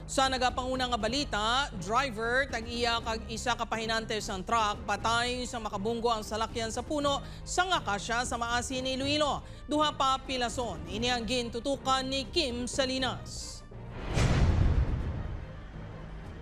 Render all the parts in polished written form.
Sa nagapanguna nga balita, driver tag-iya kag isa ka pahinante sang truck patay sa makabunggo ang salakyan sa puno sa Akasya sa Maasin ni Iloilo. Duha pa pilason ini ang gintutukan ni Kim Salinas.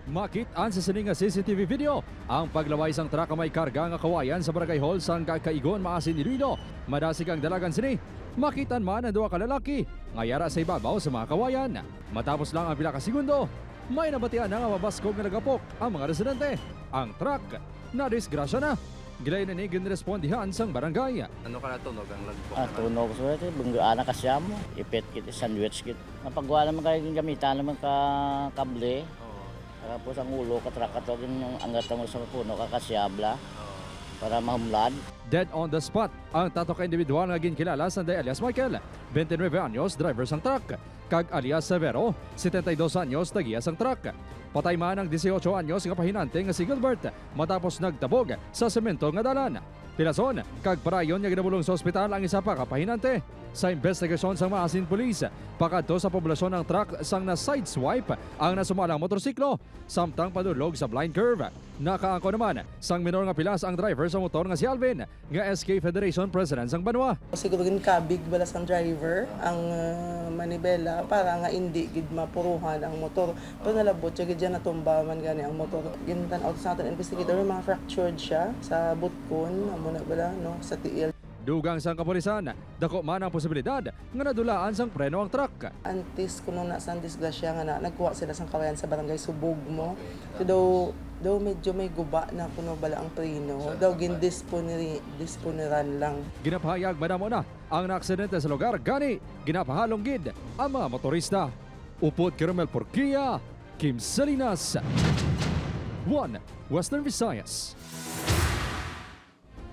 Makit-an sa sining nga CCTV video ang paglaway sang truck may karga nga kawayan sa Barangay Hall sang Kaigon, Maasin, Iloilo. Madasig ang dalagan sini. Makitan man ang duha ka lalaki nga yara sa ibabaw sa mga kawayan. Matapos lang ang pila ka segundo, may nabatian na nga mabaskog nga nagapok ang mga residente. Ang truck na disgrasya na. Gilay na ni ginrespondihan sang barangay. Ano ka natunog ang lagpok? Tunog ko sa banggaan na kasya mo. Ipit kit, sandwich kit. Napagawa naman kayo yung gamitan naman ka kable. Tapos ang ulo, katrak yung angat mo sa puno, kakasyabla. Para mahumlad. Dead on the spot ang tato ka individual nga ginkilala sa alias Michael, 29 anyos, driver sang truck. Kag alias Severo, 72 anyos, tagiya sang truck. Patay man ang 18 anyos nga pahinante nga si Gilbert matapos nagtabog sa semento nga dalan. Pilason, kag parayon nga ginabulong sa ospital ang isa pa ka pahinante. Sa investigasyon sang Maasin Police, pakadto sa poblasyon ng truck sang na-sideswipe ang nasumalang motorsiklo, samtang padulog sa blind curve. Nakaangko naman sang minor nga pilas ang driver sa motor nga si Alvin, nga SK Federation President sang Banwa. Siguro gin kabig balas ang driver ang manibela para nga hindi gid mapuruhan ang motor. Pero nalabot siya gid natumba man gani ang motor. Gintan out sa aton investigator mga fractured siya sa butkon amo na bala no sa tiil. Dugang sang kapulisan, dako man ang posibilidad nga nadulaan sang preno ang truck. Antes kuno na sang disgrasya nga na nagkuha sila sang kawayan sa barangay Subog mo. So daw medyo may guba na kuno bala ang preno. Daw gin disponiran lang. Ginapahayag madamo na ang naaksidente sa lugar gani ginapahalong gid ang mga motorista. Upod Caramel Porquia, Kim Salinas, 1 Western Visayas.